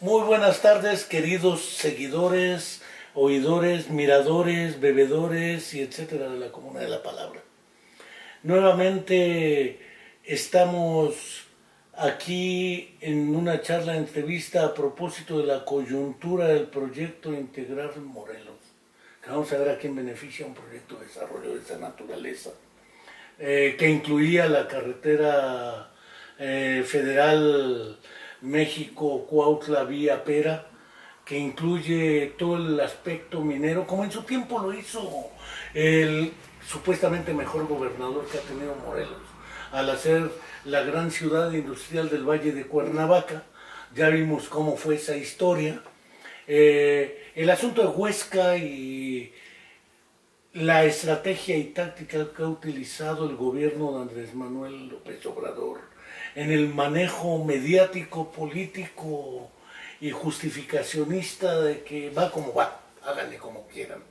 Muy buenas tardes, queridos seguidores, oidores, miradores, bebedores y etcétera de la Comuna de la Palabra. Nuevamente estamos aquí en una charla entrevista a propósito de la coyuntura del proyecto Integral Morelos. Vamos a ver a quién beneficia un proyecto de desarrollo de esa naturaleza, que incluía la carretera federal México-Cuautla vía Pera, que incluye todo el aspecto minero, como en su tiempo lo hizo el supuestamente mejor gobernador que ha tenido Morelos, al hacer la gran ciudad industrial del Valle de Cuernavaca. Ya vimos cómo fue esa historia. El asunto de Huesca y la estrategia y táctica que ha utilizado el gobierno de Andrés Manuel López Obrador en el manejo mediático, político y justificacionista de que va como va, háganle como quieran.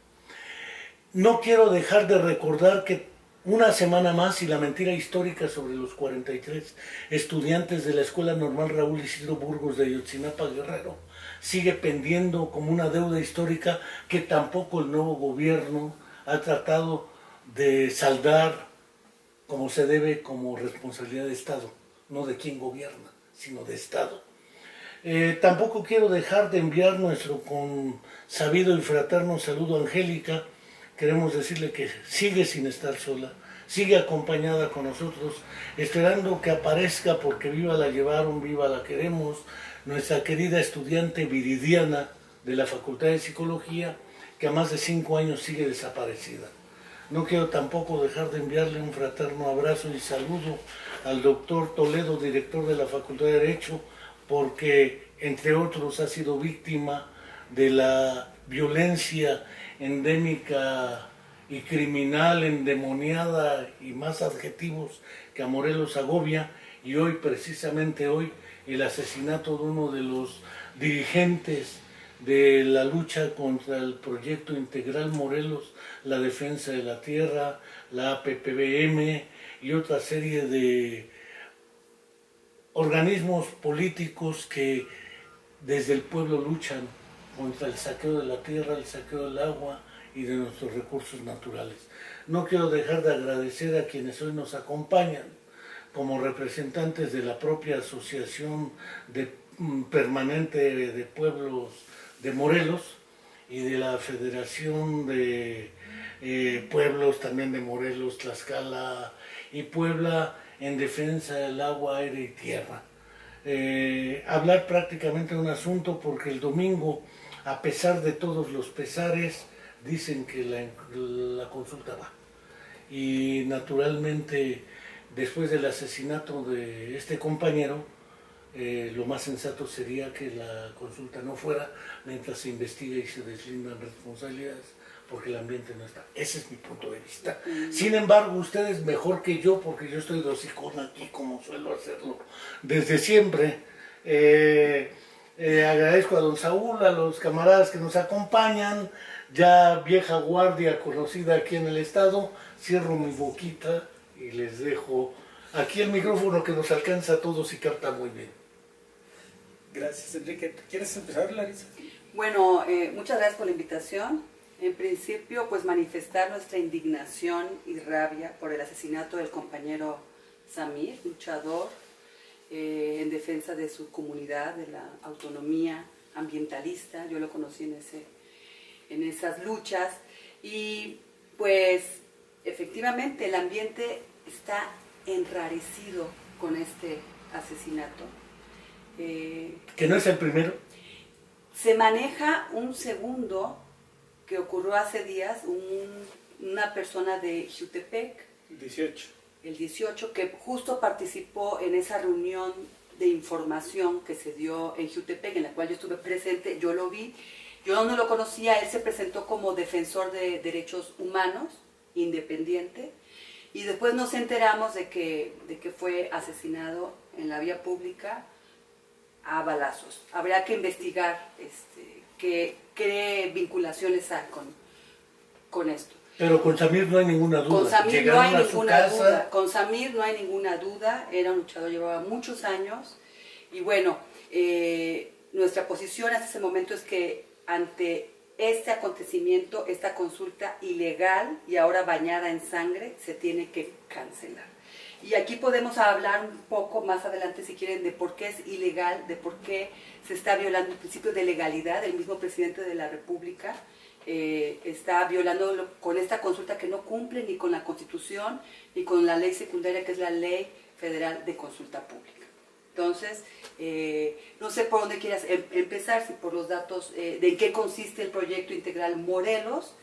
No quiero dejar de recordar que una semana más y la mentira histórica sobre los 43 estudiantes de la Escuela Normal Raúl Isidro Burgos de Ayotzinapa, Guerrero, sigue pendiendo como una deuda histórica que tampoco el nuevo gobierno ha tratado de saldar como se debe, como responsabilidad de Estado, no de quien gobierna, sino de Estado. Tampoco quiero dejar de enviar nuestro consabido y fraterno saludo a Angélica. Queremos decirle que sigue sin estar sola, sigue acompañada con nosotros, esperando que aparezca, porque viva la llevaron, viva la queremos, nuestra querida estudiante Viridiana de la Facultad de Psicología, que a más de 5 años sigue desaparecida. No quiero tampoco dejar de enviarle un fraterno abrazo y saludo al doctor Toledo, director de la Facultad de Derecho, porque, entre otros, ha sido víctima de la violencia endémica y criminal, endemoniada y más adjetivos que a Morelos agobia, y hoy, precisamente hoy, el asesinato de uno de los dirigentes de la lucha contra el proyecto Integral Morelos, la defensa de la tierra, la APPBM y otra serie de organismos políticos que desde el pueblo luchan contra el saqueo de la tierra, el saqueo del agua y de nuestros recursos naturales. No quiero dejar de agradecer a quienes hoy nos acompañan como representantes de la propia Asociación Permanente de Pueblos de Morelos y de la Federación de Pueblos también de Morelos, Tlaxcala y Puebla, en defensa del agua, aire y tierra. Hablar prácticamente de un asunto porque el domingo, a pesar de todos los pesares, dicen que la consulta va. Y naturalmente, después del asesinato de este compañero, lo más sensato sería que la consulta no fuera mientras se investiga y se deslindan responsabilidades, porque el ambiente no está. Ese es mi punto de vista. Sin embargo, ustedes mejor que yo, porque yo estoy de hocicón aquí como suelo hacerlo desde siempre. Agradezco a don Saúl, a los camaradas que nos acompañan, ya vieja guardia conocida aquí en el estado. Cierro mi boquita y les dejo aquí el micrófono que nos alcanza a todos y capta muy bien. Gracias, Enrique. ¿Quieres empezar, Larisa? Bueno, muchas gracias por la invitación. En principio, pues manifestar nuestra indignación y rabia por el asesinato del compañero Samir, luchador en defensa de su comunidad, de la autonomía ambientalista. Yo lo conocí en esas luchas y pues efectivamente el ambiente está enrarecido con este asesinato. Que no es el primero. Se maneja un segundo que ocurrió hace días, una persona de Jutepec, el 18, que justo participó en esa reunión de información que se dio en Jutepec, en la cual yo estuve presente, yo lo vi, yo no lo conocía, él se presentó como defensor de derechos humanos, independiente, y después nos enteramos de que fue asesinado en la vía pública a balazos. Habrá que investigar qué vinculaciones hay con esto. Pero con Samir no hay ninguna duda. Con Samir no hay ninguna duda. Con Samir no hay ninguna duda. Era un luchador, llevaba muchos años. Y bueno, nuestra posición hasta ese momento es que ante este acontecimiento, esta consulta ilegal y ahora bañada en sangre, se tiene que cancelar. Y aquí podemos hablar un poco más adelante, si quieren, de por qué es ilegal, de por qué se está violando el principio de legalidad. El mismo presidente de la República está violando con esta consulta que no cumple ni con la Constitución ni con la ley secundaria, que es la Ley Federal de Consulta Pública. Entonces, no sé por dónde quieras empezar, si por los datos de en qué consiste el proyecto integral Morelos.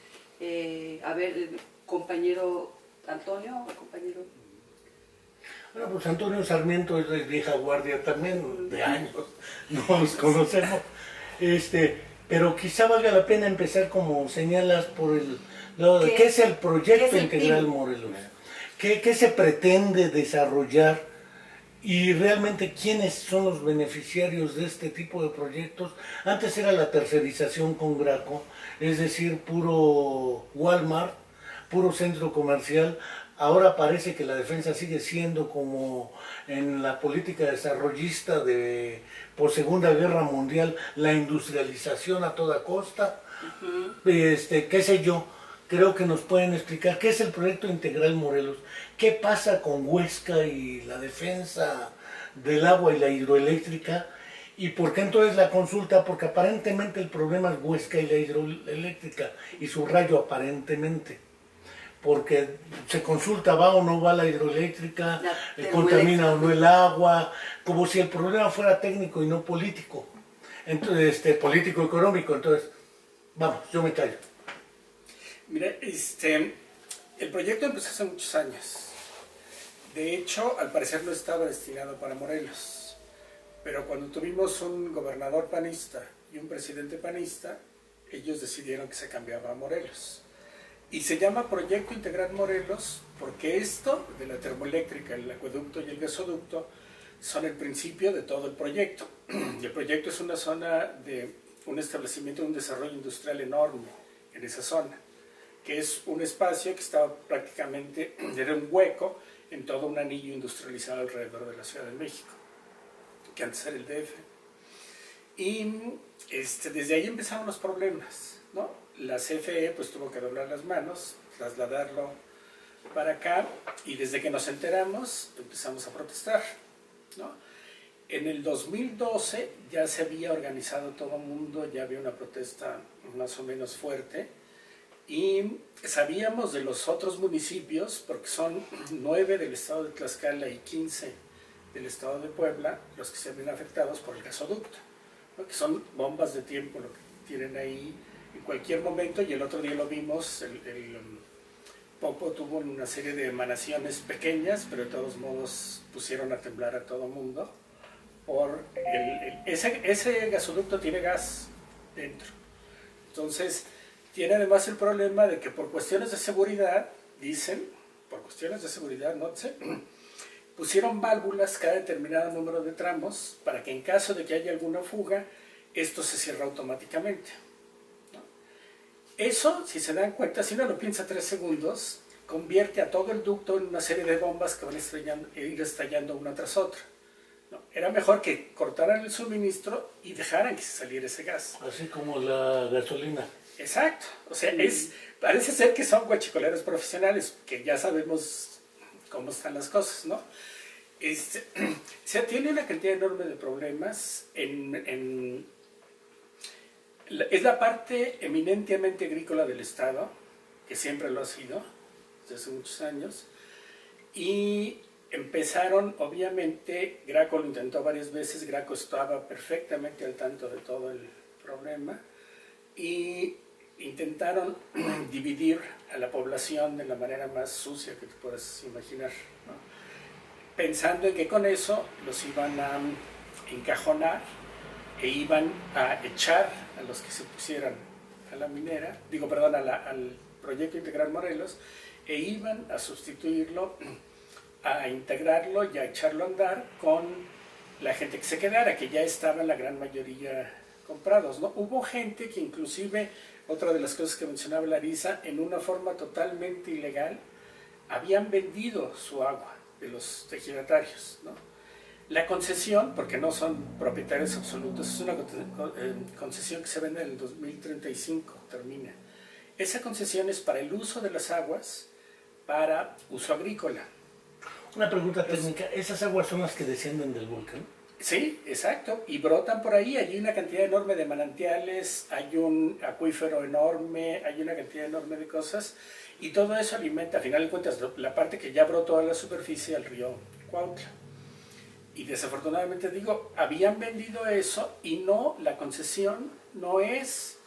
A ver, compañero Antonio, compañero. Bueno, pues Antonio Sarmiento es de vieja guardia también, de años, nos conocemos. Pero quizá valga la pena empezar, como señalas, por el lado de qué es el proyecto integral Morelos, qué se pretende desarrollar y realmente quiénes son los beneficiarios de este tipo de proyectos. Antes era la tercerización con Graco, es decir, puro Walmart, puro centro comercial. Ahora parece que la defensa sigue siendo como en la política desarrollista de por Segunda Guerra Mundial, la industrialización a toda costa. Qué sé yo, creo que nos pueden explicar qué es el proyecto integral Morelos, qué pasa con Huesca y la defensa del agua y la hidroeléctrica, y por qué entonces la consulta, porque aparentemente el problema es Huesca y la hidroeléctrica, y subrayo aparentemente, porque se consulta va o no va la hidroeléctrica, contamina o no el agua, como si el problema fuera técnico y no político, entonces político-económico. Entonces, vamos, yo me callo. Mira, el proyecto empezó hace muchos años. De hecho, al parecer no estaba destinado para Morelos, pero cuando tuvimos un gobernador panista y un presidente panista, ellos decidieron que se cambiaba a Morelos. Y se llama Proyecto Integral Morelos porque esto de la termoeléctrica, el acueducto y el gasoducto son el principio de todo el proyecto. Y el proyecto es una zona de un establecimiento de un desarrollo industrial enorme en esa zona, que es un espacio que estaba prácticamente, era un hueco en todo un anillo industrializado alrededor de la Ciudad de México, que antes era el DF. Y desde ahí empezaron los problemas, ¿no? La CFE pues tuvo que doblar las manos, trasladarlo para acá, y desde que nos enteramos empezamos a protestar, ¿no? En el 2012 ya se había organizado todo el mundo, ya había una protesta más o menos fuerte, y sabíamos de los otros municipios, porque son 9 del estado de Tlaxcala y 15 del estado de Puebla, los que se ven afectados por el gasoducto, ¿no? Que son bombas de tiempo lo que tienen ahí en cualquier momento, y el otro día lo vimos, el Popo tuvo una serie de emanaciones pequeñas, pero de todos modos pusieron a temblar a todo mundo. Ese gasoducto tiene gas dentro, entonces tiene además el problema de que por cuestiones de seguridad, dicen, por cuestiones de seguridad, no sé, pusieron válvulas cada determinado número de tramos para que en caso de que haya alguna fuga, esto se cierra automáticamente. Eso, si se dan cuenta, si uno lo piensa 3 segundos, convierte a todo el ducto en una serie de bombas que van a ir estallando una tras otra, ¿no? Era mejor que cortaran el suministro y dejaran que se saliera ese gas. Así como la gasolina. Exacto. O sea, parece ser que son guachicoleros profesionales, que ya sabemos cómo están las cosas, ¿no? O sea, tiene una cantidad enorme de problemas es la parte eminentemente agrícola del Estado, que siempre lo ha sido, desde hace muchos años, y empezaron, obviamente, Graco lo intentó varias veces, Graco estaba perfectamente al tanto de todo el problema, y intentaron dividir a la población de la manera más sucia que te puedas imaginar, ¿no? Pensando en que con eso los iban a encajonar e iban a echar a los que se pusieran a la minera, al Proyecto Integral Morelos, e iban a sustituirlo, a integrarlo y a echarlo a andar con la gente que se quedara, que ya estaban la gran mayoría comprados, ¿no? Hubo gente que inclusive, otra de las cosas que mencionaba Larisa, en una forma totalmente ilegal, habían vendido su agua de los ejidatarios, ¿no? La concesión, porque no son propietarios absolutos, es una concesión que se vende en el 2035, termina. Esa concesión es para el uso de las aguas para uso agrícola. Una pregunta técnica, ¿esas aguas son las que descienden del volcán? Sí, exacto, y brotan por ahí, hay una cantidad enorme de manantiales, hay un acuífero enorme, hay una cantidad enorme de cosas, y todo eso alimenta, a final de cuentas, la parte que ya brotó a la superficie al río Cuautla. Y desafortunadamente digo, habían vendido eso y no, la concesión no es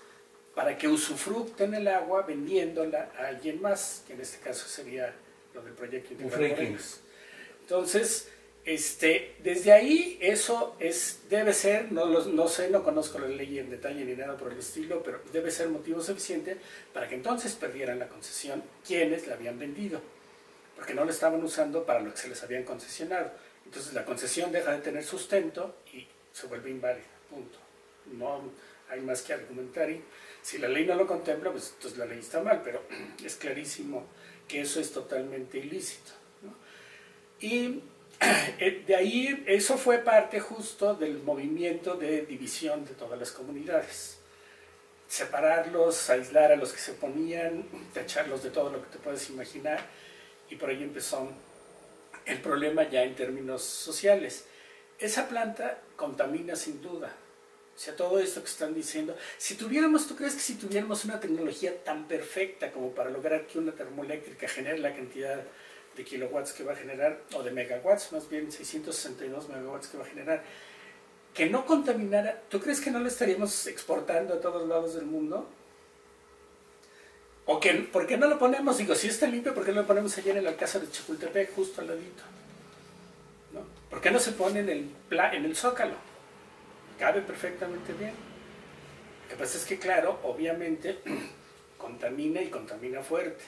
para que usufructen el agua vendiéndola a alguien más, que en este caso sería lo del proyecto integral Morelos. Entonces, desde ahí eso debe ser, no sé, no conozco la ley en detalle ni nada por el estilo, pero debe ser motivo suficiente para que entonces perdieran la concesión quienes la habían vendido, porque no la estaban usando para lo que se les habían concesionado. Entonces la concesión deja de tener sustento y se vuelve inválida, punto. No hay más que argumentar, y si la ley no lo contempla, pues entonces la ley está mal, pero es clarísimo que eso es totalmente ilícito, ¿no? Y de ahí, eso fue parte justo del movimiento de división de todas las comunidades. Separarlos, aislar a los que se oponían, tacharlos de todo lo que te puedes imaginar, y por ahí empezó el problema ya en términos sociales. Esa planta contamina sin duda. O sea, todo esto que están diciendo, ¿tú crees que si tuviéramos una tecnología tan perfecta como para lograr que una termoeléctrica genere la cantidad de kilowatts que va a generar, o de megawatts, más bien 662 megawatts que va a generar, que no contaminara, ¿tú crees que no lo estaríamos exportando a todos lados del mundo? ¿O que, por qué no lo ponemos? Digo, si está limpio, ¿por qué no lo ponemos allá en el Alcázar de Chapultepec, justo al ladito? ¿No? ¿Por qué no se pone en el Zócalo? Cabe perfectamente bien. Lo que pasa es que, claro, obviamente, contamina y contamina fuerte.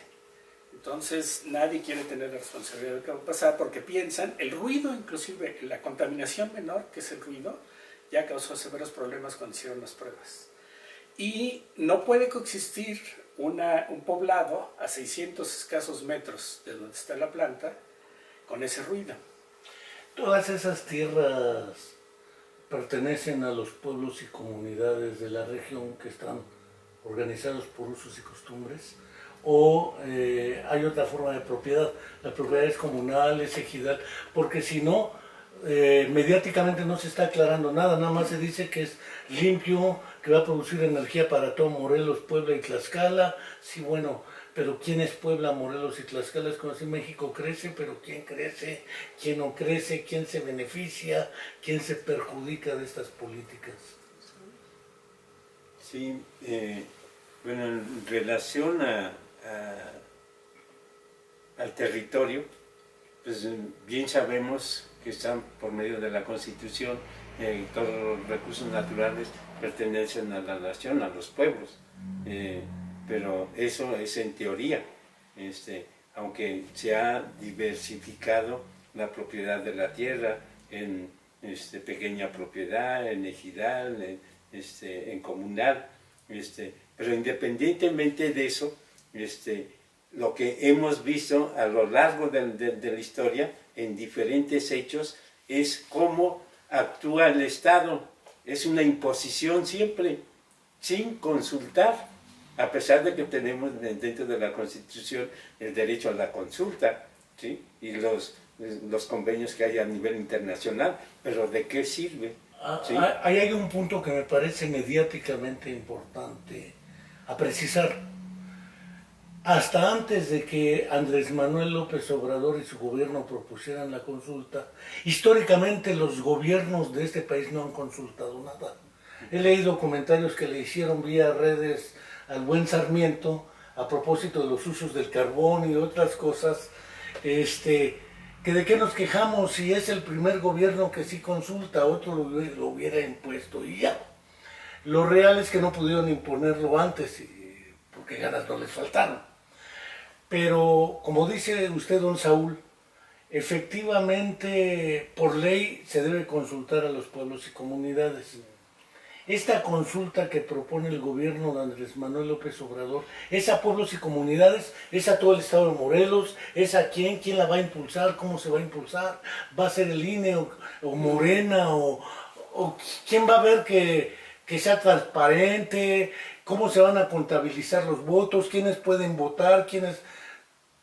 Entonces, nadie quiere tener la responsabilidad de lo que va a pasar porque piensan, el ruido, inclusive la contaminación menor, que es el ruido, ya causó severos problemas cuando hicieron las pruebas. Y no puede coexistir un poblado a 600 escasos metros de donde está la planta con ese ruido. Todas esas tierras pertenecen a los pueblos y comunidades de la región que están organizados por usos y costumbres, o hay otra forma de propiedad. La propiedad es comunal, es ejidal, porque si no, mediáticamente no se está aclarando nada, nada más se dice que es limpio, que va a producir energía para todo Morelos, Puebla y Tlaxcala. Sí, bueno, pero ¿quién es Puebla, Morelos y Tlaxcala? Es como si México crece, pero ¿quién crece? ¿Quién no crece? ¿Quién se beneficia? ¿Quién se perjudica de estas políticas? Sí, bueno, en relación al territorio, pues bien sabemos que están por medio de la Constitución, todos los recursos naturales pertenecen a la nación, a los pueblos, pero eso es en teoría, aunque se ha diversificado la propiedad de la tierra en pequeña propiedad, en ejidal, en comunal, pero independientemente de eso, lo que hemos visto a lo largo de la historia en diferentes hechos es cómo actúa el Estado. Es una imposición siempre, sin consultar, a pesar de que tenemos dentro de la Constitución el derecho a la consulta, ¿sí? Y los convenios que hay a nivel internacional, pero ¿de qué sirve? ¿Sí? Ahí hay un punto que me parece mediáticamente importante a precisar. Hasta antes de que Andrés Manuel López Obrador y su gobierno propusieran la consulta, históricamente los gobiernos de este país no han consultado nada. He leído comentarios que le hicieron vía redes al buen Sarmiento a propósito de los usos del carbón y otras cosas, que de qué nos quejamos si es el primer gobierno que sí consulta, otro lo hubiera impuesto y ya. Lo real es que no pudieron imponerlo antes, porque ganas no les faltaron. Pero, como dice usted, don Saúl, efectivamente, por ley se debe consultar a los pueblos y comunidades. esta consulta que propone el gobierno de Andrés Manuel López Obrador, ¿es a pueblos y comunidades? ¿Es a todo el estado de Morelos? ¿Es a quién? ¿Quién la va a impulsar? ¿Cómo se va a impulsar? ¿Va a ser el INE o Morena? ¿O quién va a ver que sea transparente? ¿Cómo se van a contabilizar los votos? ¿Quiénes pueden votar? ¿Quiénes?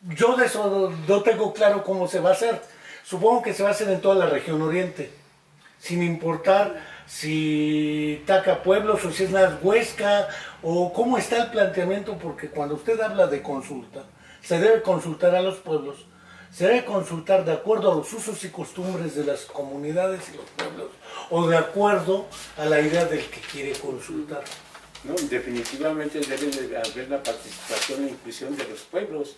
Yo de eso no tengo claro cómo se va a hacer. Supongo que se va a hacer en toda la región oriente, sin importar si Taca Pueblos o si es nada Huesca, o cómo está el planteamiento, porque cuando usted habla de consulta, se debe consultar a los pueblos, se debe consultar de acuerdo a los usos y costumbres de las comunidades y los pueblos, o de acuerdo a la idea del que quiere consultar. No, definitivamente debe de haber la participación e inclusión de los pueblos,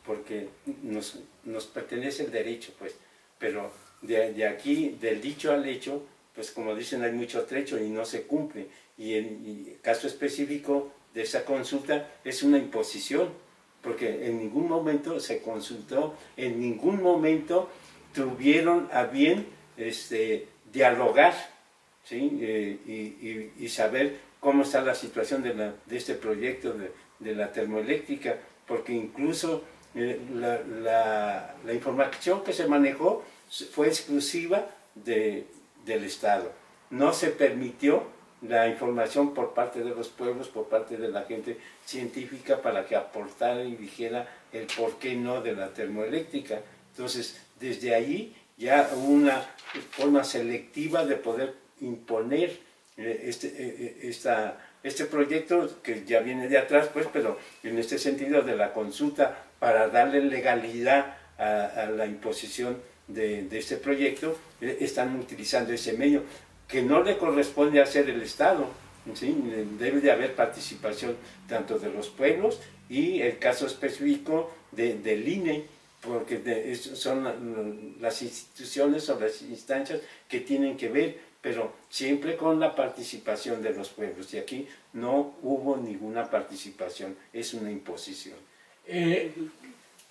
porque nos pertenece el derecho, pues, pero de aquí, del dicho al hecho, pues como dicen, hay mucho trecho y no se cumple. Y en el caso específico de esa consulta es una imposición, porque en ningún momento se consultó, en ningún momento tuvieron a bien dialogar, ¿sí? Y saber cómo está la situación de este proyecto de la termoeléctrica, porque incluso la información que se manejó fue exclusiva del Estado. No se permitió la información por parte de los pueblos, por parte de la gente científica, para que aportara y dijera el por qué no de la termoeléctrica. Entonces, desde ahí ya hubo una forma selectiva de poder imponer este proyecto, que ya viene de atrás, pues, pero en este sentido de la consulta, para darle legalidad a la imposición de este proyecto, están utilizando ese medio que no le corresponde hacer el Estado, ¿sí? Debe de haber participación tanto de los pueblos y el caso específico del INE, porque son las instituciones o las instancias que tienen que ver, pero siempre con la participación de los pueblos, y aquí no hubo ninguna participación, es una imposición.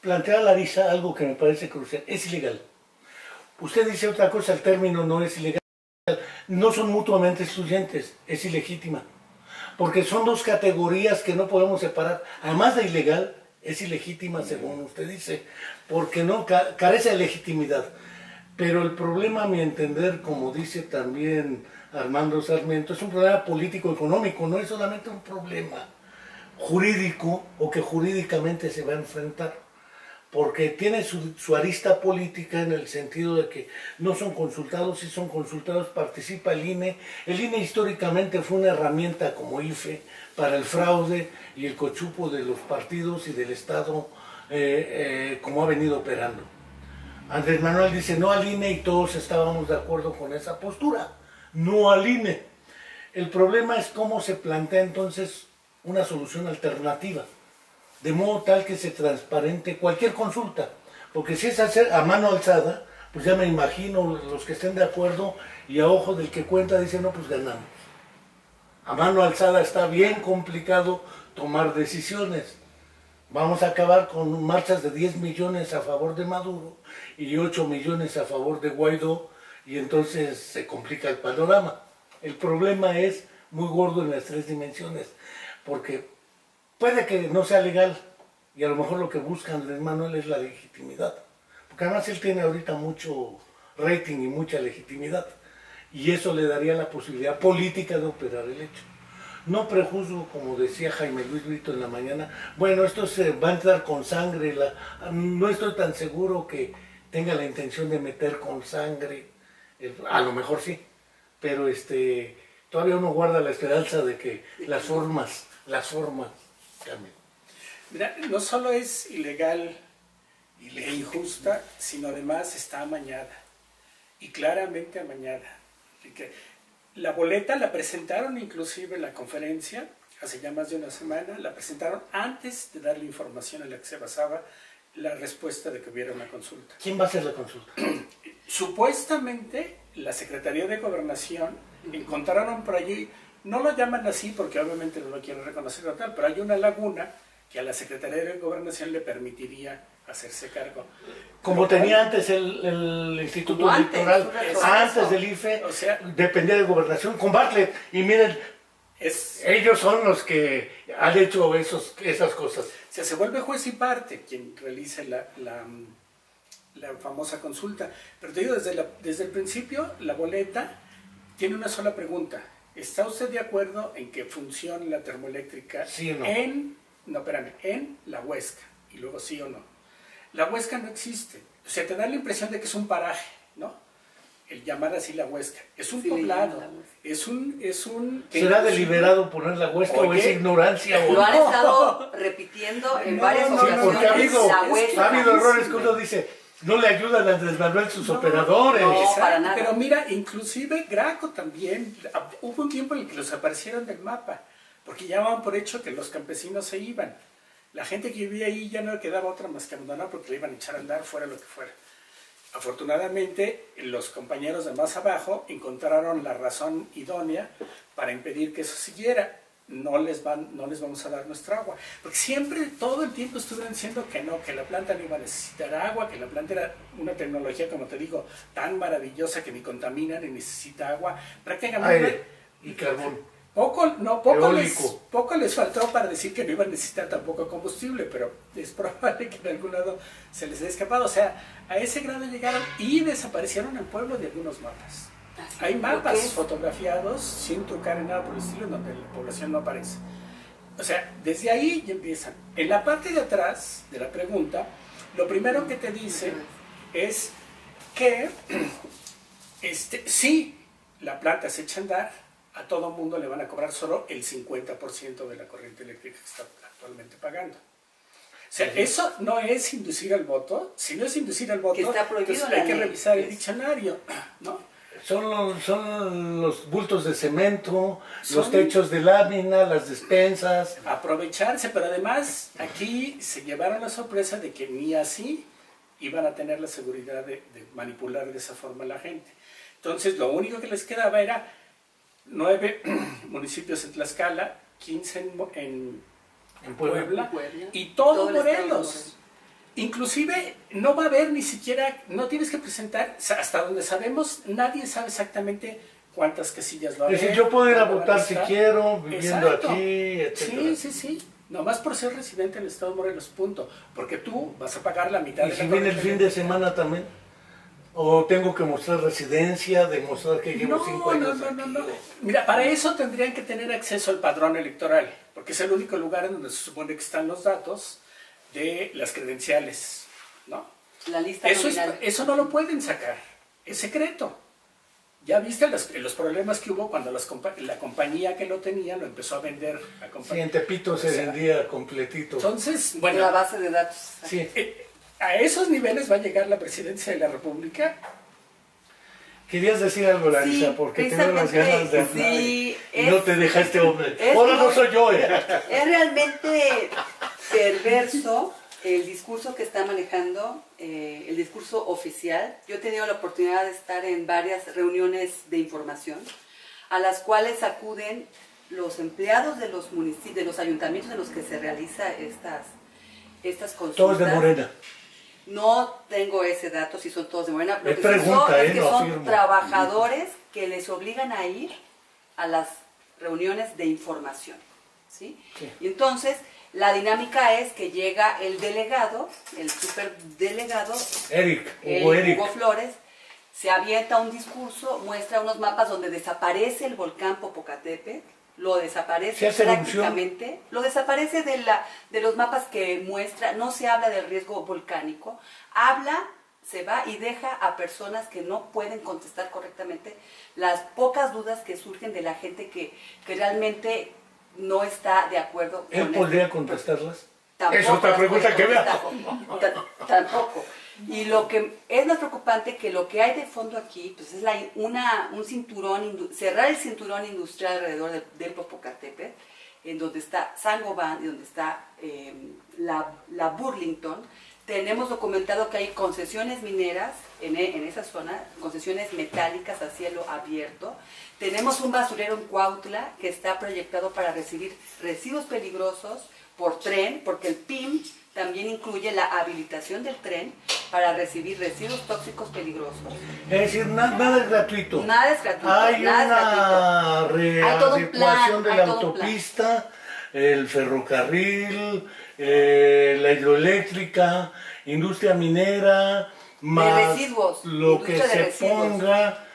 Plantea Larisa algo que me parece crucial, es ilegal. Usted dice otra cosa, el término no es ilegal, no son mutuamente excluyentes, es ilegítima, porque son dos categorías que no podemos separar. Además de ilegal, es ilegítima según usted dice, porque no carece de legitimidad. Pero el problema, a mi entender, como dice también Armando Sarmiento, es un problema político-económico, no es solamente un problema jurídico o que jurídicamente se va a enfrentar, porque tiene su arista política en el sentido de que no son consultados, si son consultados participa el INE. El INE históricamente fue una herramienta como IFE para el fraude y el cochupo de los partidos y del Estado, como ha venido operando. Andrés Manuel dice no al INE y todos estábamos de acuerdo con esa postura, no al INE. El problema es cómo se plantea entonces una solución alternativa, de modo tal que se transparente cualquier consulta, porque si es hacer a mano alzada, pues ya me imagino los que estén de acuerdo y a ojo del que cuenta dicen, no, pues ganamos. A mano alzada está bien complicado tomar decisiones. Vamos a acabar con marchas de 10 millones a favor de Maduro y 8 millones a favor de Guaidó, y entonces se complica el panorama. El problema es muy gordo en las tres dimensiones, porque puede que no sea legal, y a lo mejor lo que busca Andrés Manuel es la legitimidad, porque además él tiene ahorita mucho rating y mucha legitimidad, y eso le daría la posibilidad política de operar el hecho. No prejuzgo, como decía Jaime Luis Brito en la mañana, bueno, esto se va a entrar con sangre, no estoy tan seguro que tenga la intención de meter con sangre, a lo mejor sí, pero todavía uno guarda la esperanza de que las formas cambien. Mira, no solo es ilegal e injusta, sino además está amañada, y claramente amañada. La boleta la presentaron inclusive en la conferencia, hace ya más de una semana, la presentaron antes de dar la información en la que se basaba la respuesta de que hubiera una consulta. ¿Quién va a hacer la consulta? Supuestamente la Secretaría de Gobernación encontraron por allí, no lo llaman así porque obviamente no lo quieren reconocer o tal, pero hay una laguna que a la Secretaría de Gobernación le permitiría hacerse cargo. Como tenía antes el Instituto Electoral, antes del IFE, o sea, dependía de Gobernación, con Bartlett. Y miren, ellos son los que han hecho esas cosas. O sea, se vuelve juez y parte quien realiza la famosa consulta. Pero te digo, desde el principio, la boleta tiene una sola pregunta. ¿Está usted de acuerdo en que funcione la termoeléctrica ¿Sí o no? en la Huesca? Y luego sí o no. La Huesca no existe. O sea, te da la impresión de que es un paraje, ¿no? El llamar así la Huesca. Es un poblado. Es un... ¿Será deliberado poner la Huesca o es ignorancia? Lo han estado repitiendo en varias ocasiones. Porque ha ha habido errores que uno dice, no le ayudan a Andrés Manuel sus operadores. No, para nada. Pero mira, inclusive Graco también. Hubo un tiempo en el que los aparecieron del mapa, porque ya daban por hecho que los campesinos se iban. La gente que vivía ahí ya no le quedaba otra más que abandonar porque le iban a echar a andar fuera lo que fuera. Afortunadamente, los compañeros de más abajo encontraron la razón idónea para impedir que eso siguiera. No les vamos a dar nuestra agua. Porque siempre, todo el tiempo estuvieron diciendo que no, que la planta no iba a necesitar agua, que la planta era una tecnología, como te digo, tan maravillosa que ni contamina ni necesita agua. Prácticamente... Aire y carbón. Poco les faltó para decir que no iban a necesitar tampoco combustible, pero es probable que en algún lado se les haya escapado. O sea, a ese grado llegaron y desaparecieron el pueblo de algunos mapas. Hay mapas fotografiados sin tocar en nada por el estilo donde la población no aparece. O sea, desde ahí ya empiezan. En la parte de atrás de la pregunta, lo primero que te dice es que si la planta se echa a andar, a todo mundo le van a cobrar solo el 50% de la corriente eléctrica que está actualmente pagando. O sea, eso no es inducir al voto. Si no es inducir al voto, entonces hay que revisar el diccionario, ¿no? Son los bultos de cemento, los techos de lámina, las despensas. Aprovecharse, pero además aquí se llevaron la sorpresa de que ni así iban a tener la seguridad de manipular de esa forma a la gente. Entonces, lo único que les quedaba era 9 municipios en Tlaxcala, 15 en Puebla y todo Morelos. Inclusive no va a haber ni siquiera, no tienes que presentar, hasta donde sabemos, nadie sabe exactamente cuántas casillas va a haber. Es decir, yo puedo ir a votar si quiero, viviendo aquí, etc. Sí. Nomás por ser residente en el estado de Morelos, punto. Porque tú vas a pagar la mitad de la... ¿Y si viene el fin de semana también? ¿O tengo que mostrar residencia, demostrar que llevo 5 años No. Mira, para eso tendrían que tener acceso al padrón electoral, porque es el único lugar en donde se supone que están los datos de las credenciales, ¿no? La lista nominal. Eso no lo pueden sacar, es secreto. Ya viste los problemas que hubo cuando la compañía que lo tenía lo empezó a vender a compañías. Sí, en Tepito se vendía completito. Entonces, bueno... La base de datos. Sí. A esos niveles va a llegar la presidencia de la República. Querías decir algo, Larisa, Sí, porque tengo las ganas de hablar sí, y no te deja este hombre. Ahora no soy yo. Es realmente perverso el discurso que está manejando, el discurso oficial. Yo he tenido la oportunidad de estar en varias reuniones de información, a las cuales acuden los empleados de los municipios, de los ayuntamientos en los que se realizan estas consultas. Todos de Morena. No tengo ese dato si son todos de Morena, pero es que son afirmo. trabajadores que les obligan a ir a las reuniones de información, ¿sí? Y entonces la dinámica es que llega el delegado, el superdelegado, Hugo Flores, se avienta un discurso, muestra unos mapas donde desaparece el volcán Popocatépetl, lo desaparece prácticamente, lo desaparece de los mapas que muestra, no se habla del riesgo volcánico, se va y deja a personas que no pueden contestar correctamente las pocas dudas que surgen de la gente que realmente no está de acuerdo con ¿Él podría contestarlas? Tampoco. Es otra pregunta que veo. Tampoco. Y lo que es más preocupante que lo que hay de fondo aquí, pues es un cinturón, cerrar el cinturón industrial alrededor del Popocatépetl, en donde está Saint-Gobain y donde está la Burlington. Tenemos documentado que hay concesiones mineras en esa zona, concesiones metálicas a cielo abierto. Tenemos un basurero en Cuautla que está proyectado para recibir residuos peligrosos por tren, porque el PIM también incluye la habilitación del tren para recibir residuos tóxicos peligrosos. Es decir, nada es gratuito. Nada es gratuito. Hay nada una readecuación de la autopista, el ferrocarril, la hidroeléctrica, industria minera, más residuos, lo que se ponga.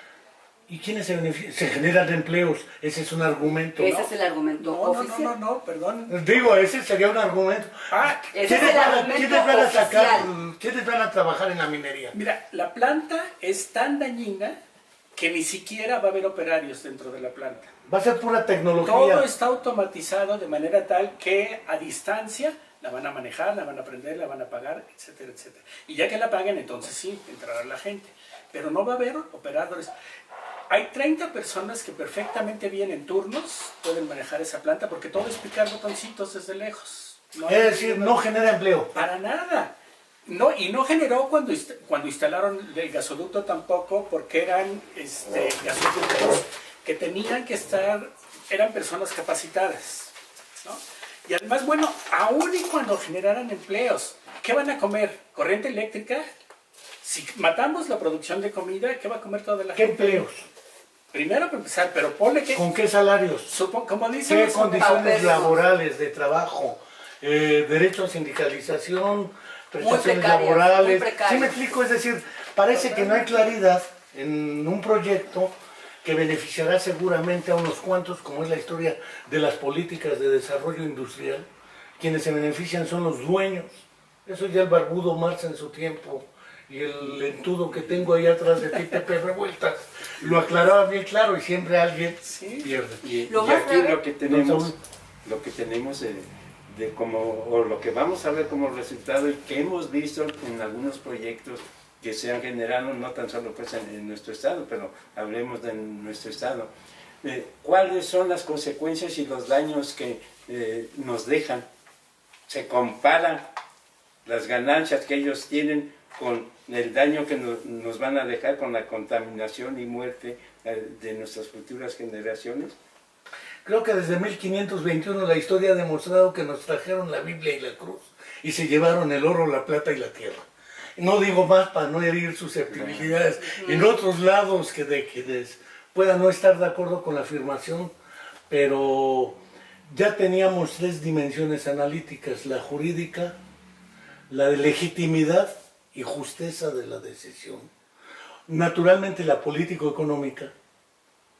¿Y quiénes se benefician? Se generan empleos. Ese es un argumento, ¿no? Ese es el argumento oficial. No, perdón. Digo, ese sería un argumento. Ese es el argumento oficial. ¿Quiénes van a trabajar en la minería? Mira, la planta es tan dañina que ni siquiera va a haber operarios dentro de la planta. Va a ser pura tecnología. Todo está automatizado de manera tal que a distancia la van a manejar, la van a aprender, la van a pagar, etcétera, etcétera. Y ya que la paguen, entonces sí, entrará la gente. Pero no va a haber operadores. Hay 30 personas que perfectamente bien en turnos pueden manejar esa planta porque todo es picar botoncitos desde lejos. No es decir, no genera empleo. Para nada. No, y no generó cuando instalaron el gasoducto tampoco, porque eran gasoductos que tenían que estar, eran personas capacitadas, ¿no? Y además, bueno, aún y cuando generaran empleos, ¿qué van a comer? ¿Corriente eléctrica? Si matamos la producción de comida, ¿qué va a comer toda la gente? ¿Qué empleos? Primero para empezar, pero ponle que... ¿Con qué salarios? Como dicen, ¿qué condiciones laborales de trabajo? Derecho a sindicalización, prestaciones laborales. ¿Sí me explico? Es decir, parece que no hay claridad en un proyecto que beneficiará seguramente a unos cuantos, como es la historia de las políticas de desarrollo industrial. Quienes se benefician son los dueños. Eso ya el barbudo Marx en su tiempo y el lentudo que tengo ahí atrás de ti, Pepe Revueltas, lo aclaraba bien claro y siempre alguien pierde. Y aquí lo que tenemos lo que vamos a ver como resultado y que hemos visto en algunos proyectos que se han generado, no tan solo pues en nuestro estado, pero hablemos de nuestro estado. ¿Cuáles son las consecuencias y los daños que nos dejan? Se comparan las ganancias que ellos tienen con el daño que nos van a dejar con la contaminación y muerte de nuestras futuras generaciones. Creo que desde 1521 la historia ha demostrado que nos trajeron la Biblia y la cruz y se llevaron el oro, la plata y la tierra. No digo más para no herir susceptibilidades. En otros lados que quienes puedan no estar de acuerdo con la afirmación, pero ya teníamos 3 dimensiones analíticas: la jurídica, la de legitimidad y justeza de la decisión. Naturalmente la político-económica,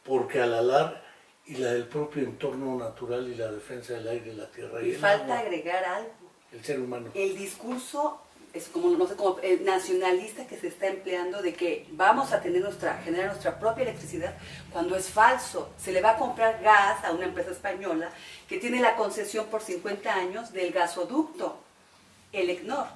porque a la larga, y la del propio entorno natural y la defensa del aire, la tierra y el falta agua. Agregar algo. El ser humano. El discurso es como, no sé, como el nacionalista que se está empleando de que vamos a tener generar nuestra propia electricidad, cuando es falso. Se le va a comprar gas a una empresa española que tiene la concesión por 50 años del gasoducto, el ECNOR.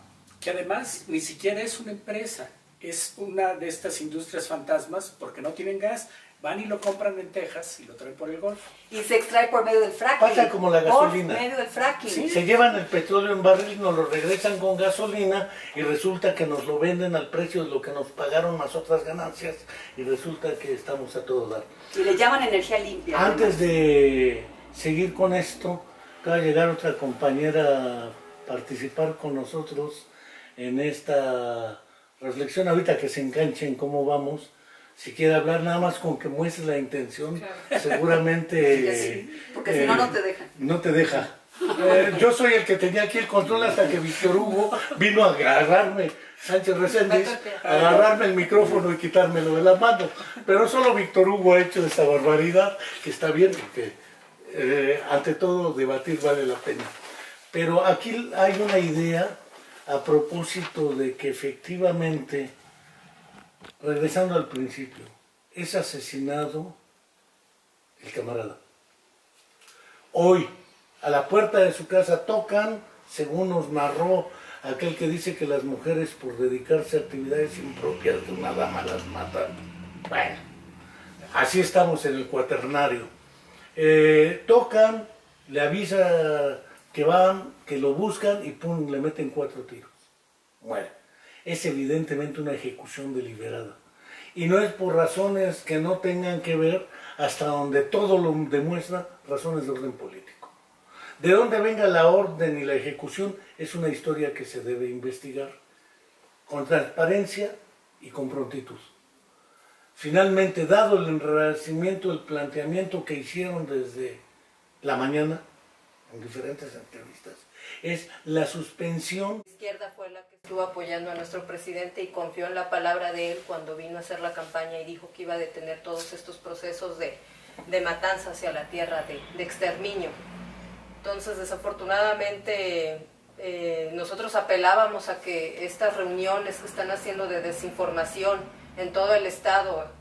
Que además ni siquiera es una empresa, es una de estas industrias fantasmas porque no tienen gas. Van y lo compran en Texas y lo traen por el Golfo. Y se extrae por medio del fracking. Pasa como la gasolina. Por medio del fracking. ¿Sí? Se llevan el petróleo en barril, nos lo regresan con gasolina y resulta que nos lo venden al precio de lo que nos pagaron más otras ganancias y resulta que estamos a todo dar. Y le llaman energía limpia. Antes de seguir con esto, acaba de llegar otra compañera a participar con nosotros en esta reflexión. Ahorita que se enganche en cómo vamos. Si quiere hablar, nada más con que muestre la intención, claro. Seguramente... Sí, porque si no, no te deja. No te deja. Yo soy el que tenía aquí el control hasta que Víctor Hugo vino a agarrarme, Sánchez Reséndiz, a agarrarme el micrófono y quitármelo de la mano. Pero solo Víctor Hugo ha hecho esta barbaridad, que está bien, porque ante todo debatir vale la pena. Pero aquí hay una idea a propósito de que efectivamente... Regresando al principio, es asesinado el camarada. Hoy, a la puerta de su casa tocan, según nos narró aquel que dice que las mujeres por dedicarse a actividades impropias de una dama las matan. Bueno, así estamos en el cuaternario. Tocan, le avisa que van, que lo buscan y pum, le meten 4 tiros. Muere. Es evidentemente una ejecución deliberada. Y no es por razones que no tengan que ver, hasta donde todo lo demuestra, razones de orden político. De dónde venga la orden y la ejecución es una historia que se debe investigar con transparencia y con prontitud. Finalmente, dado el enrarecimiento del planteamiento que hicieron desde la mañana, en diferentes entrevistas, es la suspensión. La izquierda fue la que estuvo apoyando a nuestro presidente y confió en la palabra de él cuando vino a hacer la campaña y dijo que iba a detener todos estos procesos de matanza hacia la tierra, de exterminio. Entonces, desafortunadamente, nosotros apelábamos a que estas reuniones que están haciendo de desinformación en todo el estado,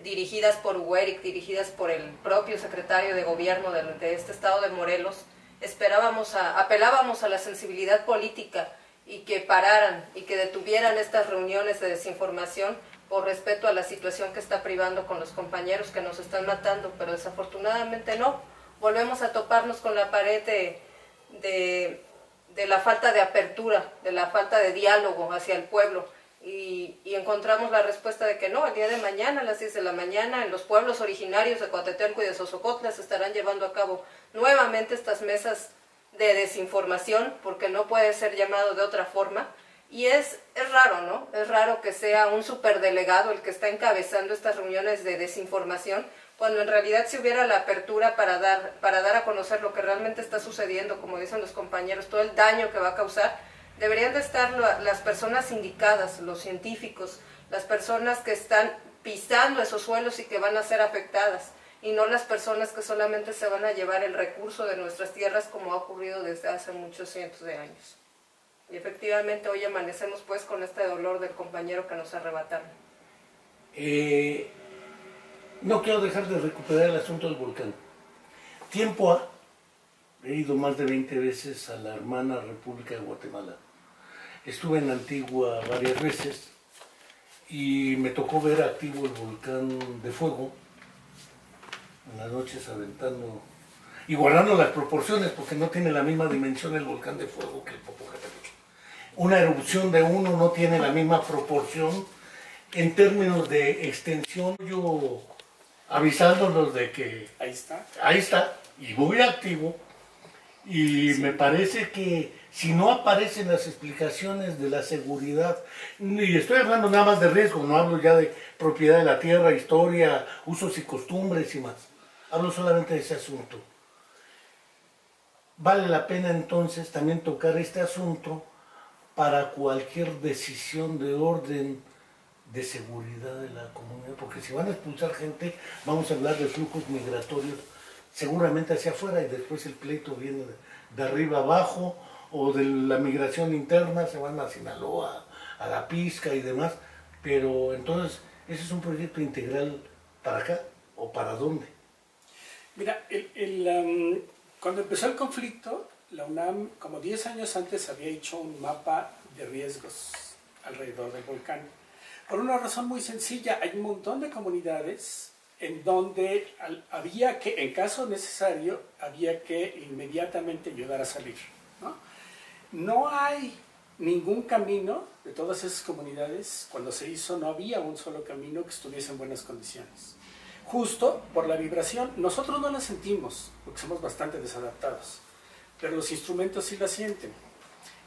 dirigidas por Ugueric, dirigidas por el propio secretario de gobierno de este estado de Morelos, apelábamos a la sensibilidad política y que pararan y que detuvieran estas reuniones de desinformación por respeto a la situación que está privando con los compañeros que nos están matando, pero desafortunadamente no. Volvemos a toparnos con la pared de la falta de apertura, de la falta de diálogo hacia el pueblo. Y encontramos la respuesta de que no, el día de mañana a las 10 de la mañana en los pueblos originarios de Coatetelco y de Sosocotla se estarán llevando a cabo nuevamente estas mesas de desinformación, porque no puede ser llamado de otra forma. Y es raro, ¿no? Es raro que sea un superdelegado el que está encabezando estas reuniones de desinformación, cuando en realidad si hubiera la apertura para dar a conocer lo que realmente está sucediendo, como dicen los compañeros, todo el daño que va a causar, deberían de estar las personas indicadas, los científicos, las personas que están pisando esos suelos y que van a ser afectadas, y no las personas que solamente se van a llevar el recurso de nuestras tierras, como ha ocurrido desde hace muchos cientos de años. Y efectivamente hoy amanecemos pues con este dolor del compañero que nos arrebataron. No quiero dejar de recuperar el asunto del volcán. Tiempo ha, he ido más de 20 veces a la hermana República de Guatemala. Estuve en Antigua varias veces y me tocó ver activo el volcán de fuego, en las noches aventando y guardando las proporciones, porque no tiene la misma dimensión el volcán de fuego que el Popocatépetl. Una erupción de uno no tiene la misma proporción en términos de extensión. Yo avisándonos de que ahí está, y muy activo, y sí. Me parece que si no aparecen las explicaciones de la seguridad, y estoy hablando nada más de riesgo, no hablo ya de propiedad de la tierra, historia, usos y costumbres y más, hablo solamente de ese asunto. Vale la pena entonces también tocar este asunto para cualquier decisión de orden de seguridad de la comunidad, porque si van a expulsar gente, vamos a hablar de flujos migratorios seguramente hacia afuera, y después el pleito viene de arriba abajo, o de la migración interna, se van a Sinaloa, a La Pizca y demás, pero entonces, ¿ese es un proyecto integral para acá o para dónde? Mira, cuando empezó el conflicto, la UNAM, como 10 años antes, había hecho un mapa de riesgos alrededor del volcán. Por una razón muy sencilla, hay un montón de comunidades en donde había que, en caso necesario, había que inmediatamente ayudar a salir, ¿no? No hay ningún camino de todas esas comunidades. Cuando se hizo no había un solo camino que estuviese en buenas condiciones. Justo por la vibración, nosotros no la sentimos, porque somos bastante desadaptados, pero los instrumentos sí la sienten.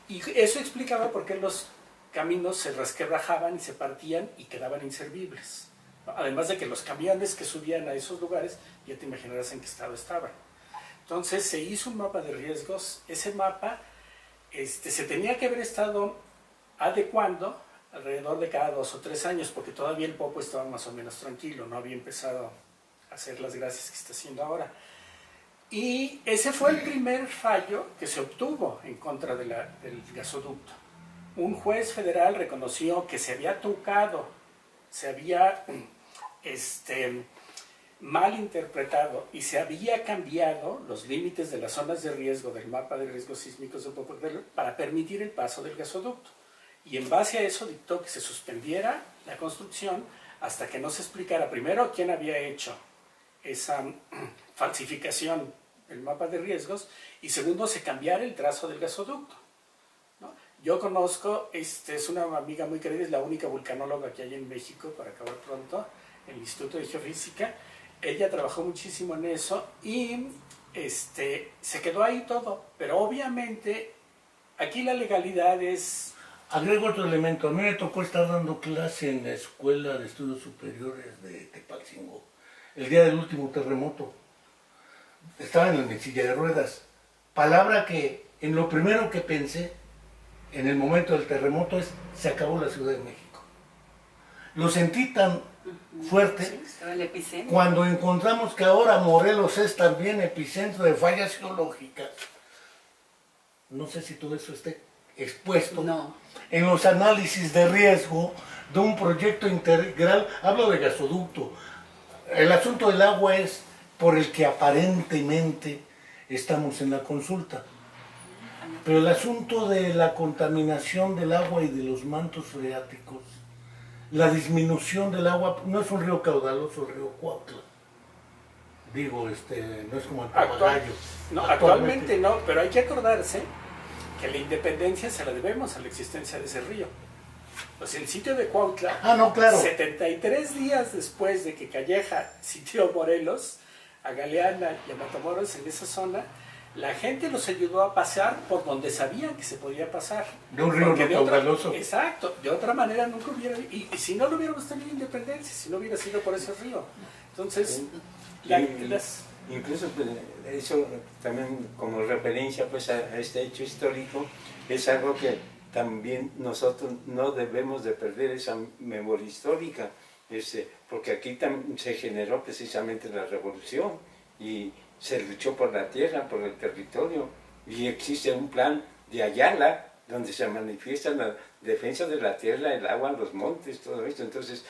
Y eso explicaba por qué los caminos se resquebrajaban y se partían y quedaban inservibles. Además de que los camiones que subían a esos lugares, ya te imaginarás en qué estado estaban. Entonces se hizo un mapa de riesgos. Ese mapa se tenía que haber estado adecuando alrededor de cada 2 o 3 años, porque todavía el Popo estaba más o menos tranquilo, no había empezado a hacer las gracias que está haciendo ahora. Y ese fue el primer fallo que se obtuvo en contra del gasoducto. Un juez federal reconoció que se había trucado, se había mal interpretado y se había cambiado los límites de las zonas de riesgo del mapa de riesgos sísmicos de Popocatépetl para permitir el paso del gasoducto. Y en base a eso dictó que se suspendiera la construcción hasta que no se explicara primero quién había hecho esa falsificación del mapa de riesgos, y segundo, se cambiara el trazo del gasoducto, ¿no? Yo conozco, es una amiga muy querida, es la única vulcanóloga que hay en México, para acabar pronto, el Instituto de Geofísica. ella trabajó muchísimo en eso y se quedó ahí todo, pero obviamente aquí la legalidad es... Agrego otro elemento, a mí me tocó estar dando clase en la Escuela de Estudios Superiores de Tepalcingo, el día del último terremoto. Estaba en mi silla de ruedas, palabra que en lo primero que pensé en el momento del terremoto es, se acabó la Ciudad de México. Lo sentí tan fuerte, Sí, estaba el epicentro. cuando encontramos que ahora Morelos es también epicentro de fallas geológicas. No sé si todo eso esté expuesto No. en los análisis de riesgo de un proyecto integral. Hablo de gasoducto. El asunto del agua es por el que aparentemente estamos en la consulta. Pero el asunto de la contaminación del agua y de los mantos freáticos, la disminución del agua, no es un río caudaloso, el río Cuautla. Digo, no es como el Papagayo. No, actualmente no, pero hay que acordarse que la independencia se la debemos a la existencia de ese río. Pues el sitio de Cuautla, No, claro. 73 días después de que Calleja sitió Morelos, a Galeana y a Matamoros en esa zona, la gente los ayudó a pasar por donde sabían que se podía pasar. De un río Porque no caudaloso. Exacto, de otra manera nunca hubiera... Y si no lo hubiéramos tenido independencia, si no hubiera sido por ese río. Entonces, incluso pues, eso también como referencia pues, a este hecho histórico, es algo que también nosotros no debemos de perder esa memoria histórica, porque aquí se generó precisamente la revolución y se luchó por la tierra, por el territorio, y existe un plan de Ayala donde se manifiesta la defensa de la tierra, el agua, los montes, todo esto. Entonces,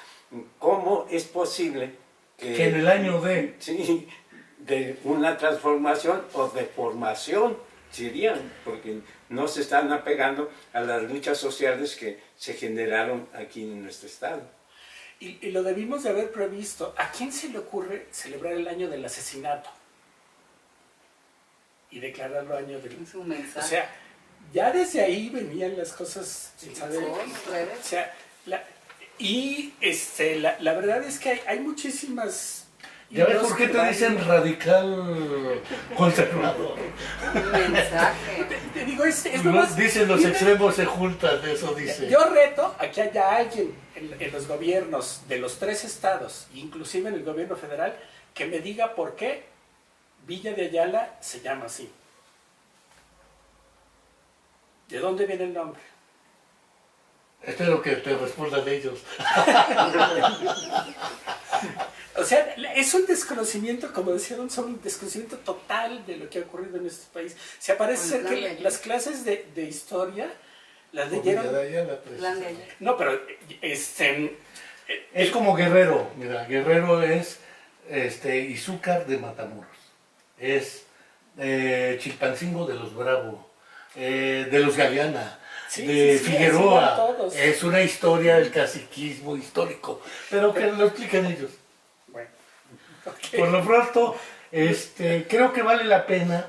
¿cómo es posible Que en el año de... Sí, de una transformación o deformación serían, porque no se están apegando a las luchas sociales que se generaron aquí en nuestro estado? Y lo debimos de haber previsto. ¿A quién se le ocurre celebrar el año del asesinato? Y declararlo año del... Es un mensaje. O sea, ya desde ahí venían las cosas, ¿sabes? O sea, la verdad es que hay muchísimas... ¿Ya ves por qué te dicen radical conservador? Un mensaje. Te digo, es nomás... Dicen los extremos se juntan, eso dice. Yo reto a que haya alguien en los gobiernos de los 3 estados, inclusive en el gobierno federal, que me diga por qué Villa de Ayala se llama así. ¿De dónde viene el nombre? Espero que te respondan ellos. O sea, es un desconocimiento, como decían, son un desconocimiento total de lo que ha ocurrido en este país. Se parece ser que las clases de historia las leyeron... No, pero es como Guerrero. Mira, Guerrero es Izúcar de Matamoros. Es Chilpancingo de los Bravo, de los Galeana, de Figueroa. Es una historia del caciquismo histórico, pero que lo explican ellos. Bueno, okay. Por lo pronto, creo que vale la pena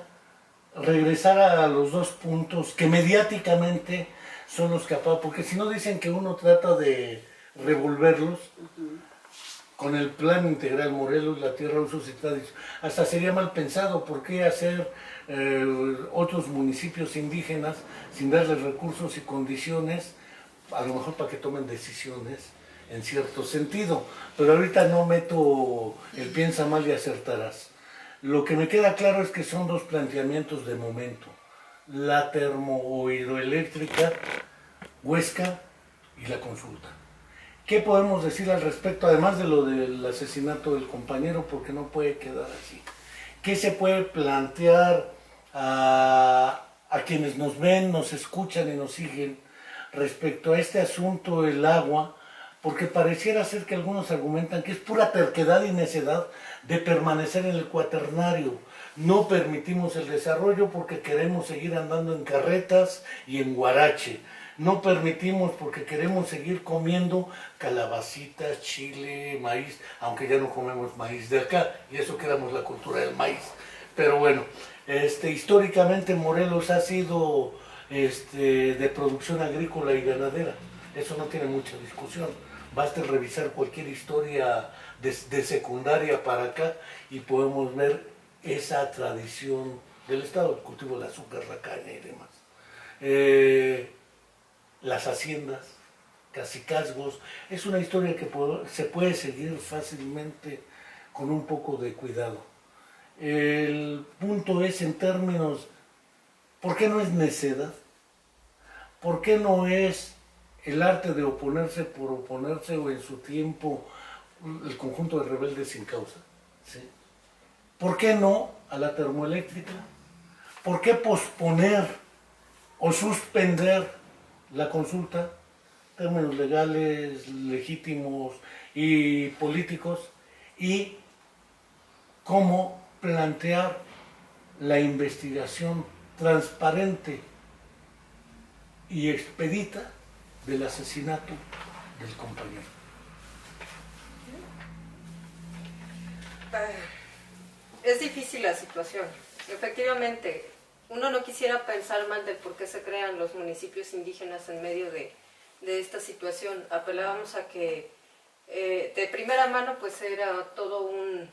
regresar a los 2 puntos que mediáticamente son los capaces, porque si no dicen que uno trata de revolverlos. Con el plan integral Morelos, la tierra, usos y tradiciones, hasta sería mal pensado. ¿Por qué hacer otros municipios indígenas sin darles recursos y condiciones, a lo mejor para que tomen decisiones en cierto sentido? Pero ahorita no meto el piensa mal y acertarás. Lo que me queda claro es que son 2 planteamientos de momento: la termohidroeléctrica Huesca y la consulta. ¿Qué podemos decir al respecto, además de lo del asesinato del compañero, porque no puede quedar así? ¿Qué se puede plantear a quienes nos ven, nos escuchan y nos siguen respecto a este asunto del agua? Porque pareciera ser que algunos argumentan que es pura terquedad y necedad de permanecer en el cuaternario. No permitimos el desarrollo porque queremos seguir andando en carretas y en guarache. No permitimos porque queremos seguir comiendo calabacitas, chile, maíz, aunque ya no comemos maíz de acá, y eso que éramos la cultura del maíz. Pero bueno, históricamente Morelos ha sido de producción agrícola y ganadera. Eso no tiene mucha discusión. Basta revisar cualquier historia de secundaria para acá y podemos ver esa tradición del Estado, el cultivo del azúcar, la caña y demás. Las haciendas, cacicazgos, es una historia que se puede seguir fácilmente con un poco de cuidado. El punto es en términos, ¿por qué no es necedad? ¿Por qué no es el arte de oponerse por oponerse o en su tiempo el conjunto de rebeldes sin causa? ¿Sí? ¿Por qué no a la termoeléctrica? ¿Por qué posponer o suspender la consulta? Términos legales, legítimos y políticos. Y cómo plantear la investigación transparente y expedita del asesinato del compañero. Es difícil la situación. Efectivamente, uno no quisiera pensar mal de por qué se crean los municipios indígenas en medio de esta situación. Apelábamos a que de primera mano pues era todo un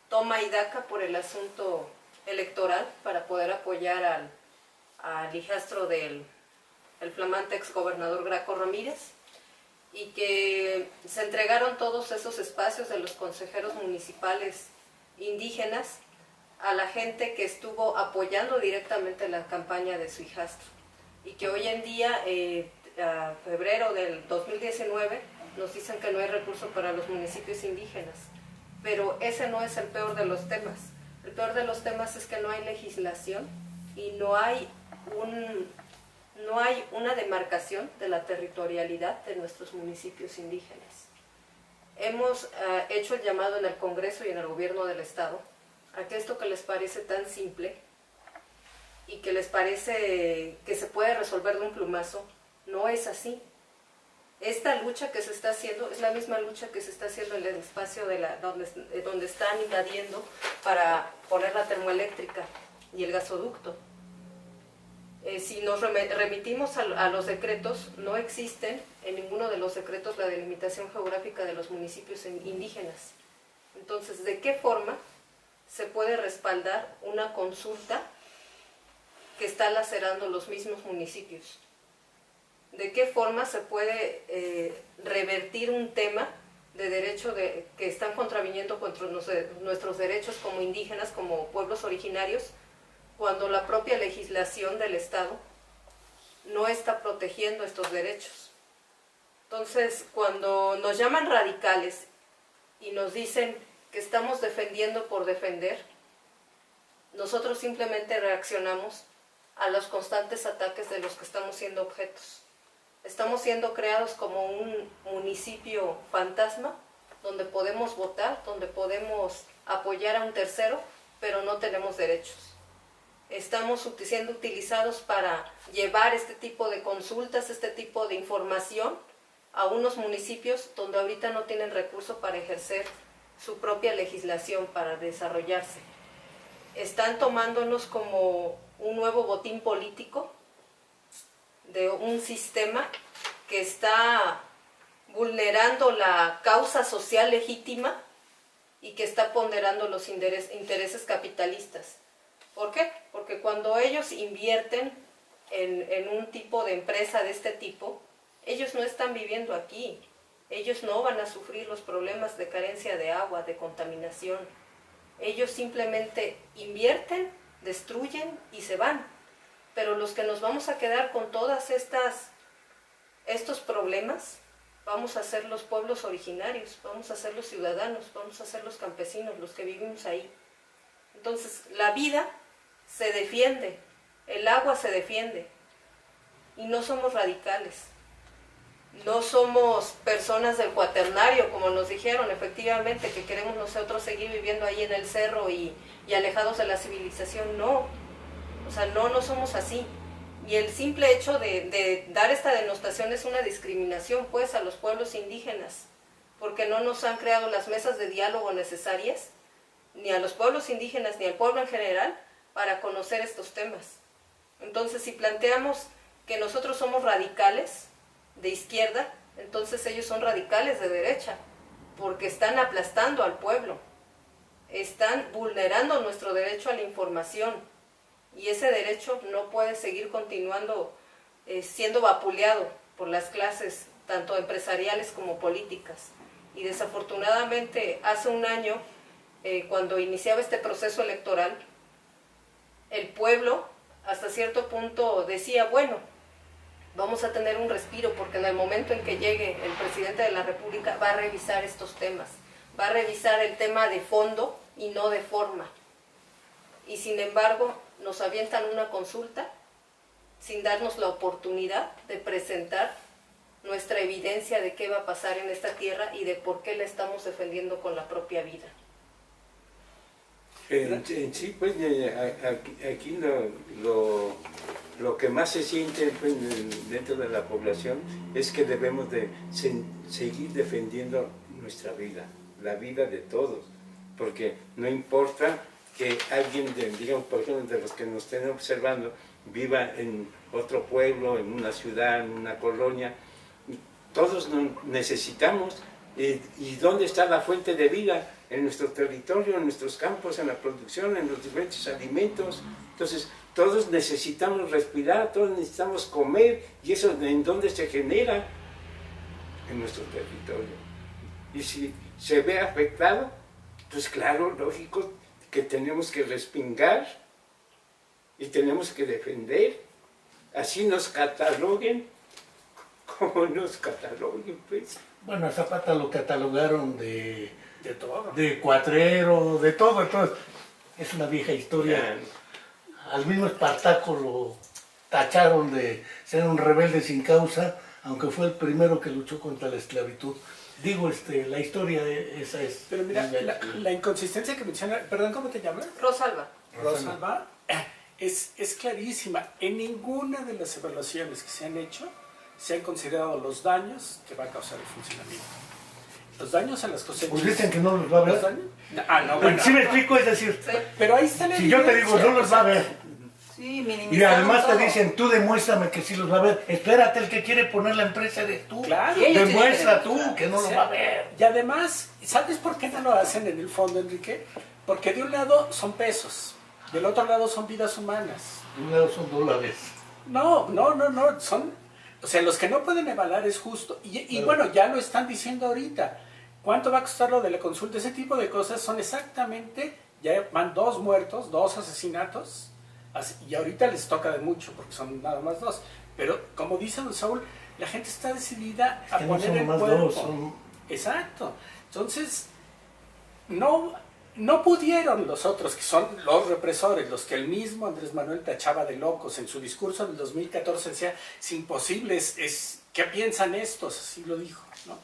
toma y daca por el asunto electoral para poder apoyar al hijastro del flamante exgobernador Graco Ramírez, y que se entregaron todos esos espacios de los consejeros municipales indígenas a la gente que estuvo apoyando directamente la campaña de su hijastro, y que hoy en día, a febrero del 2019, nos dicen que no hay recursos para los municipios indígenas. Pero ese no es el peor de los temas. El peor de los temas es que no hay legislación y no hay una demarcación de la territorialidad de nuestros municipios indígenas. Hemos hecho el llamado en el Congreso y en el Gobierno del Estado a que esto que les parece tan simple y que les parece que se puede resolver de un plumazo, no es así. Esta lucha que se está haciendo es la misma lucha que se está haciendo en el espacio donde están invadiendo para poner la termoeléctrica y el gasoducto. Si nos remitimos a los decretos, no existen en ninguno de los decretos la delimitación geográfica de los municipios indígenas. Entonces, ¿de qué forma se puede respaldar una consulta que está lacerando los mismos municipios? ¿De qué forma se puede revertir un tema de derecho que están contraviniendo contra nuestros derechos como indígenas, como pueblos originarios, cuando la propia legislación del Estado no está protegiendo estos derechos? Entonces, cuando nos llaman radicales y nos dicen que estamos defendiendo por defender, nosotros simplemente reaccionamos a los constantes ataques de los que estamos siendo objetos. Estamos siendo creados como un municipio fantasma, donde podemos votar, donde podemos apoyar a un tercero, pero no tenemos derechos. Estamos siendo utilizados para llevar este tipo de consultas, este tipo de información a unos municipios donde ahorita no tienen recursos para ejercer su propia legislación, para desarrollarse. Están tomándonos como un nuevo botín político de un sistema que está vulnerando la causa social legítima y que está ponderando los intereses capitalistas. ¿Por qué? Porque cuando ellos invierten en un tipo de empresa de este tipo, ellos no están viviendo aquí. Ellos no van a sufrir los problemas de carencia de agua, de contaminación. Ellos simplemente invierten, destruyen y se van. Pero los que nos vamos a quedar con todas estos problemas, vamos a ser los pueblos originarios, vamos a ser los ciudadanos, vamos a ser los campesinos, los que vivimos ahí. Entonces, la vida se defiende, el agua se defiende, y no somos radicales. No somos personas del cuaternario, como nos dijeron, efectivamente, que queremos nosotros seguir viviendo ahí en el cerro y alejados de la civilización. No, o sea, no somos así. Y el simple hecho de dar esta denostación es una discriminación, pues, a los pueblos indígenas, porque no nos han creado las mesas de diálogo necesarias, ni a los pueblos indígenas, ni al pueblo en general, para conocer estos temas. Entonces, si planteamos que nosotros somos radicales, de izquierda, entonces ellos son radicales de derecha, porque están aplastando al pueblo, están vulnerando nuestro derecho a la información, y ese derecho no puede seguir continuando siendo vapuleado por las clases tanto empresariales como políticas. Y desafortunadamente hace un año, cuando iniciaba este proceso electoral, el pueblo hasta cierto punto decía, bueno, vamos a tener un respiro porque en el momento en que llegue el presidente de la República va a revisar estos temas, va a revisar el tema de fondo y no de forma. Y sin embargo nos avientan una consulta sin darnos la oportunidad de presentar nuestra evidencia de qué va a pasar en esta tierra y de por qué la estamos defendiendo con la propia vida. En sí, pues aquí lo que más se siente pues, dentro de la población es que debemos de seguir defendiendo nuestra vida, la vida de todos, porque no importa que alguien, digamos, por ejemplo, de los que nos estén observando, viva en otro pueblo, en una ciudad, en una colonia, todos necesitamos. ¿Y dónde está la fuente de vida? En nuestro territorio, en nuestros campos, en la producción, en los diferentes alimentos. Entonces, todos necesitamos respirar, todos necesitamos comer, y eso ¿en dónde se genera? En nuestro territorio. Y si se ve afectado, pues claro, lógico, que tenemos que respingar y tenemos que defender. Así nos cataloguen, como nos cataloguen, pues. Bueno, a Zapata lo catalogaron de todo, de cuatrero, de todo, entonces es una vieja historia. Al mismo Espartaco lo tacharon de ser un rebelde sin causa, aunque fue el primero que luchó contra la esclavitud. Digo, la historia esa es... Pero mira, la inconsistencia que menciona, perdón, ¿cómo te llamas? Rosalba. Rosalba, es clarísima. En ninguna de las evaluaciones que se han hecho se han considerado los daños que va a causar el funcionamiento. Los daños a las cosechas. Pues dicen que no los va a ver. No, bueno. Sí me explico, es decir, Sí. Pero ahí está la si yo te digo no los va a ver, Sí, y además te dicen, tú demuéstrame que sí los va a ver, espérate, el que quiere poner la empresa eres tú. Claro. Sí, ellos Demuestra tienen que tú que no lo va a ver. Y además, ¿sabes por qué no lo hacen en el fondo, Enrique? Porque de un lado son pesos, del otro lado son vidas humanas. De un lado son dólares. No, son... O sea, los que no pueden evaluar es justo. Y bueno, ya lo están diciendo ahorita. ¿Cuánto va a costar lo de la consulta? Ese tipo de cosas son exactamente... Ya van 2 muertos, 2 asesinatos. Y ahorita les toca de mucho, porque son nada más 2. Pero, como dice don Saúl, la gente está decidida a poner el cuerpo. Exacto. Entonces, no pudieron los otros, que son los represores, los que el mismo Andrés Manuel tachaba de locos. En su discurso del 2014 decía, es imposible, ¿qué piensan estos? Así lo dijo, ¿no?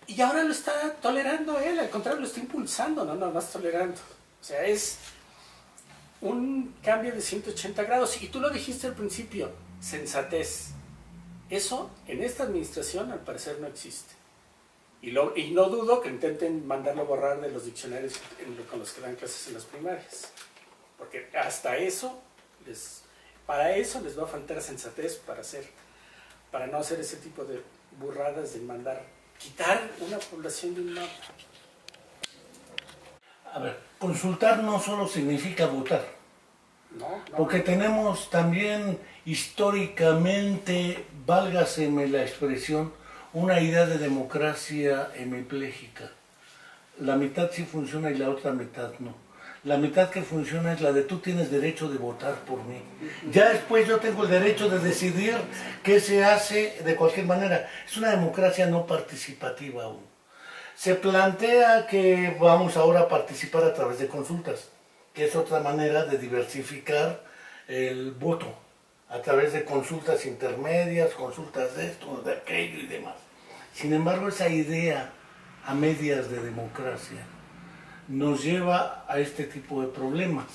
Y ahora lo está tolerando él, al contrario, lo está impulsando, no más tolerando. O sea, es un cambio de 180 grados. Y tú lo dijiste al principio, sensatez. Eso en esta administración al parecer no existe. Y no dudo que intenten mandarlo borrar de los diccionarios con los que dan clases en las primarias. Porque hasta eso, para eso les va a faltar sensatez para no hacer ese tipo de burradas de quitar una población de un mapa. A ver, consultar no solo significa votar. No. Porque tenemos también históricamente, válgaseme la expresión, una idea de democracia hemipléjica. La mitad sí funciona y la otra mitad no. La mitad que funciona es la de tú tienes derecho de votar por mí. Ya después yo tengo el derecho de decidir qué se hace de cualquier manera. Es una democracia no participativa aún. Se plantea que vamos ahora a participar a través de consultas, que es otra manera de diversificar el voto, a través de consultas intermedias, consultas de esto, de aquello y demás. Sin embargo, esa idea a medias de democracia nos lleva a este tipo de problemas,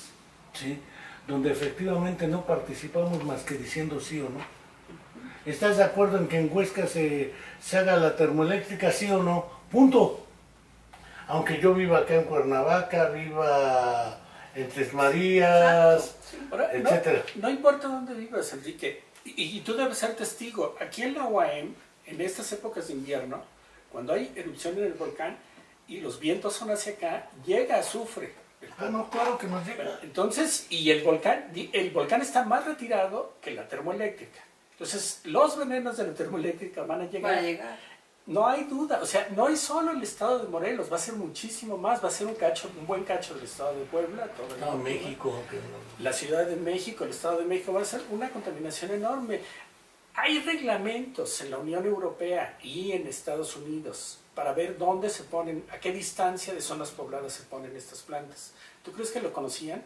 ¿sí? Donde efectivamente no participamos más que diciendo sí o no. ¿Estás de acuerdo en que en Huesca se haga la termoeléctrica, sí o no? Punto. Aunque yo viva acá en Cuernavaca, viva en Tres Marías, Ahora, etcétera. No importa dónde vivas, Enrique. Y tú debes ser testigo. Aquí en la UAM, en estas épocas de invierno, cuando hay erupción en el volcán y los vientos son hacia acá, llega azufre. No, claro que nos llega. Entonces, y el volcán está más retirado que la termoeléctrica. Entonces, los venenos de la termoeléctrica van a llegar. No hay duda, o sea, no es solo el estado de Morelos, va a ser muchísimo más, va a ser un buen cacho del estado de Puebla, todo México. La Ciudad de México, el estado de México, va a ser una contaminación enorme. Hay reglamentos en la Unión Europea y en Estados Unidos para ver dónde se ponen, a qué distancia de zonas pobladas se ponen estas plantas. ¿Tú crees que lo conocían?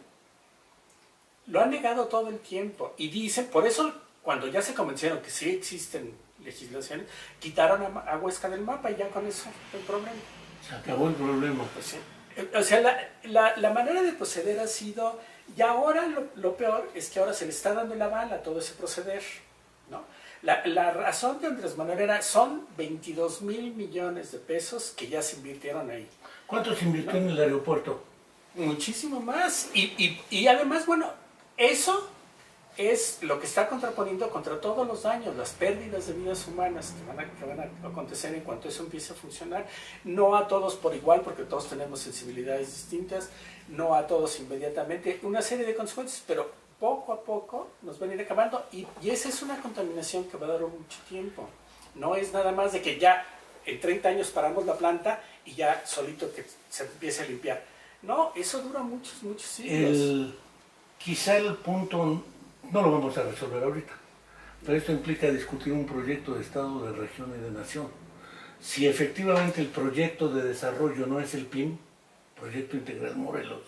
Lo han negado todo el tiempo y dicen, por eso cuando ya se convencieron que sí existen legislaciones, quitaron a Huesca del mapa y ya con eso el problema. Se acabó el problema. Pues sí. O sea, la manera de proceder ha sido, y ahora lo peor es que ahora se le está dando la bala a todo ese proceder, ¿no? La razón de Andrés Manuel era, son 22,000 millones de pesos que ya se invirtieron ahí. ¿Cuánto se invirtió en el aeropuerto? Muchísimo más. Y además, bueno, eso es lo que está contraponiendo contra todos los daños, las pérdidas de vidas humanas que van a acontecer en cuanto eso empiece a funcionar. No a todos por igual, porque todos tenemos sensibilidades distintas, no a todos inmediatamente, una serie de consecuencias, pero poco a poco nos van a ir acabando y esa es una contaminación que va a dar mucho tiempo. No es nada más de que ya en 30 años paramos la planta y ya solito que se empiece a limpiar. No, eso dura muchos siglos. Quizá el punto no lo vamos a resolver ahorita, pero esto implica discutir un proyecto de Estado, de región y de nación. Si efectivamente el proyecto de desarrollo no es el PIM, Proyecto Integral Morelos,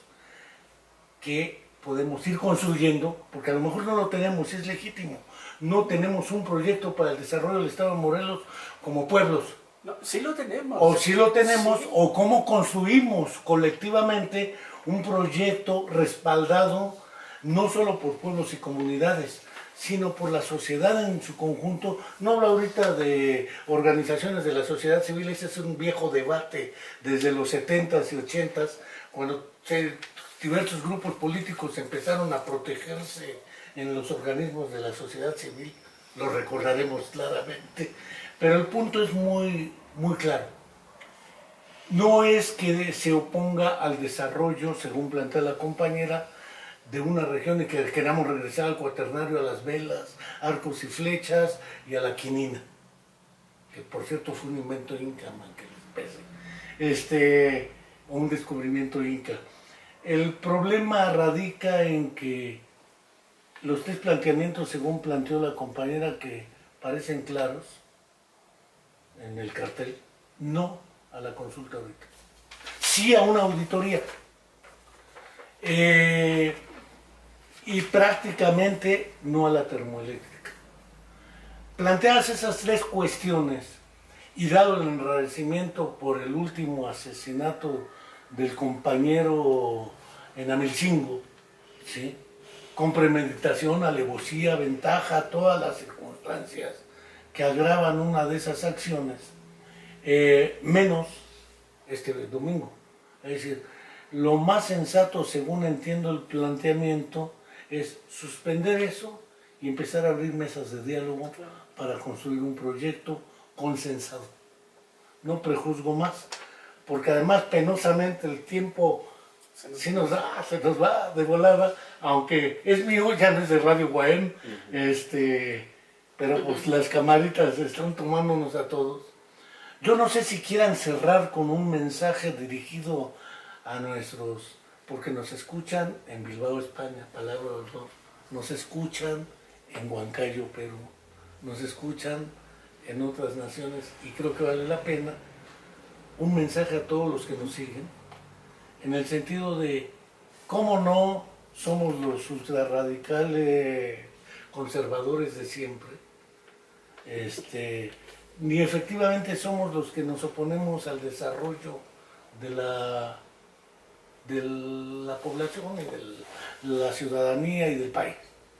que podemos ir construyendo, porque a lo mejor no lo tenemos, es legítimo. No tenemos un proyecto para el desarrollo del Estado de Morelos como pueblos. No, sí lo tenemos. O sí lo tenemos, sí. O cómo construimos colectivamente un proyecto respaldado no solo por pueblos y comunidades, sino por la sociedad en su conjunto. No hablo ahorita de organizaciones de la sociedad civil, ese es un viejo debate desde los 70s y 80s, cuando diversos grupos políticos empezaron a protegerse en los organismos de la sociedad civil, lo recordaremos claramente, pero el punto es muy claro. No es que se oponga al desarrollo, según plantea la compañera, de una región y que queramos regresar al cuaternario, a las velas, arcos y flechas y a la quinina, que por cierto fue un invento inca, man, que les pese, un descubrimiento inca. El problema radica en que los tres planteamientos, según planteó la compañera, que parecen claros en el cartel, no a la consulta ahorita, sí a una auditoría. Y prácticamente no a la termoeléctrica. Planteadas esas tres cuestiones y dado el enrarecimiento por el último asesinato del compañero en Amilcingo, ¿sí?, con premeditación, alevosía, ventaja, todas las circunstancias que agravan una de esas acciones, menos este domingo. Es decir, lo más sensato, según entiendo el planteamiento, es suspender eso y empezar a abrir mesas de diálogo para construir un proyecto consensado. No prejuzgo más, porque además penosamente el tiempo se nos va de volada, aunque es mío, ya no es de Radio UAM, pero pues las camaritas están tomándonos a todos. Yo no sé si quieran cerrar con un mensaje dirigido a nuestros, porque nos escuchan en Bilbao, España, palabra de honor, nos escuchan en Huancayo, Perú, nos escuchan en otras naciones y creo que vale la pena un mensaje a todos los que nos siguen, en el sentido de cómo no somos los ultrarradicales conservadores de siempre, ni efectivamente somos los que nos oponemos al desarrollo de la población y de la ciudadanía y del país,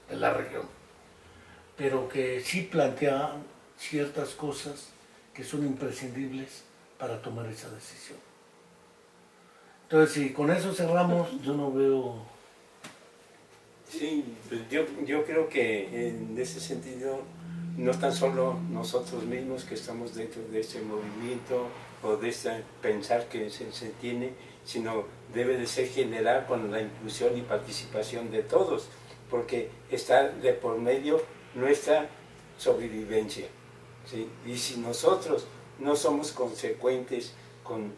de la región, pero que sí plantean ciertas cosas que son imprescindibles para tomar esa decisión. Entonces, si con eso cerramos, yo no veo Sí, pues yo creo que en ese sentido no tan solo nosotros mismos que estamos dentro de este movimiento o de este pensar que se tiene, sino debe de ser general con la inclusión y participación de todos, porque está de por medio nuestra sobrevivencia, ¿sí? Y si nosotros no somos consecuentes con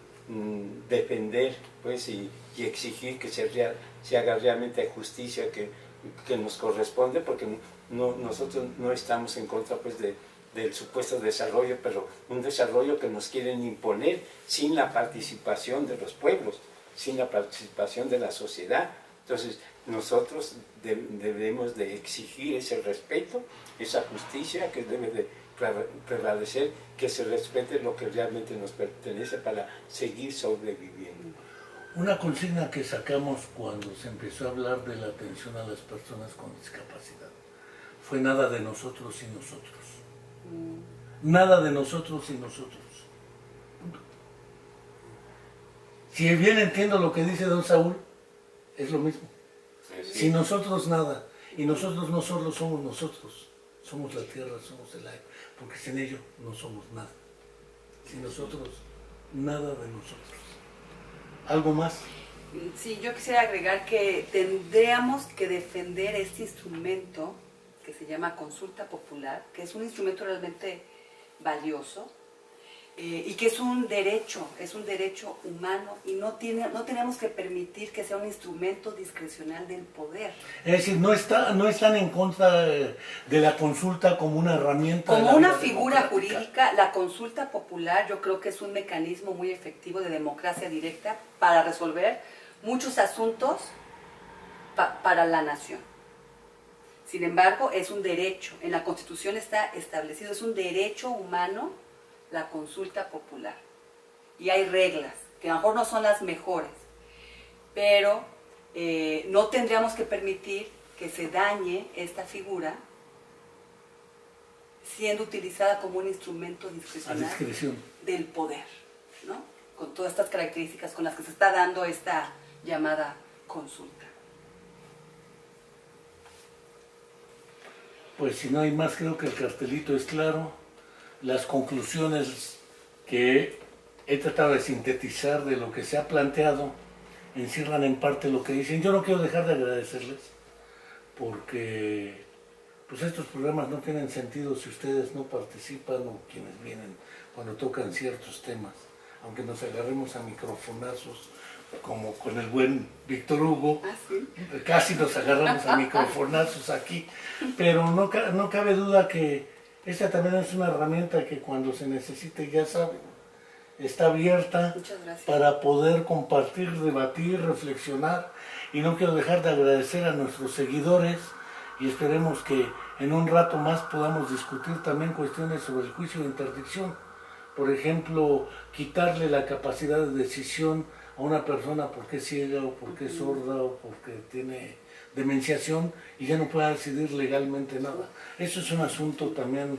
defender pues, y exigir que se haga realmente justicia que nos corresponde, porque nosotros no estamos en contra pues, del supuesto desarrollo, pero un desarrollo que nos quieren imponer sin la participación de los pueblos, sin la participación de la sociedad. Entonces nosotros debemos de exigir ese respeto, esa justicia que debe de prevalecer, que se respete lo que realmente nos pertenece para seguir sobreviviendo. Una consigna que sacamos cuando se empezó a hablar de la atención a las personas con discapacidad fue nada de nosotros y nosotros. Nada de nosotros y nosotros. Si bien entiendo lo que dice don Saúl, es lo mismo. Sin nosotros nada. Y nosotros no solo somos nosotros, somos la tierra, somos el aire, porque sin ello no somos nada. Sin nosotros, nada de nosotros. ¿Algo más? Sí, yo quisiera agregar que tendríamos que defender este instrumento que se llama consulta popular, que es un instrumento realmente valioso y que es un derecho humano, y no tenemos que permitir que sea un instrumento discrecional del poder. Es decir, no están en contra de la consulta como una herramienta. Como una figura jurídica, la consulta popular yo creo que es un mecanismo muy efectivo de democracia directa para resolver muchos asuntos para la nación. Sin embargo, es un derecho, en la Constitución está establecido, es un derecho humano la consulta popular. Y hay reglas, que a lo mejor no son las mejores, pero no tendríamos que permitir que se dañe esta figura siendo utilizada como un instrumento discrecional del poder, ¿no? Con todas estas características con las que se está dando esta llamada consulta. Pues si no hay más, creo que el cartelito es claro. Las conclusiones que he tratado de sintetizar de lo que se ha planteado encierran en parte lo que dicen. Yo no quiero dejar de agradecerles, porque pues estos programas no tienen sentido si ustedes no participan o quienes vienen cuando tocan ciertos temas, aunque nos agarremos a microfonazos, como con el buen Víctor Hugo. ¿Ah, sí? Casi nos agarramos a microfonazos aquí, pero no cabe duda que esta también es una herramienta que cuando se necesite, ya saben, está abierta para poder compartir, debatir, reflexionar, y no quiero dejar de agradecer a nuestros seguidores, y esperemos que en un rato más podamos discutir también cuestiones sobre el juicio de interdicción. Por ejemplo, quitarle la capacidad de decisión a una persona porque es ciega o porque es sorda o porque tiene demenciación y ya no puede decidir legalmente nada. Eso es un asunto también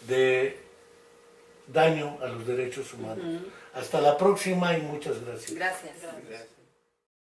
de daño a los derechos humanos. Hasta la próxima y muchas gracias. Gracias.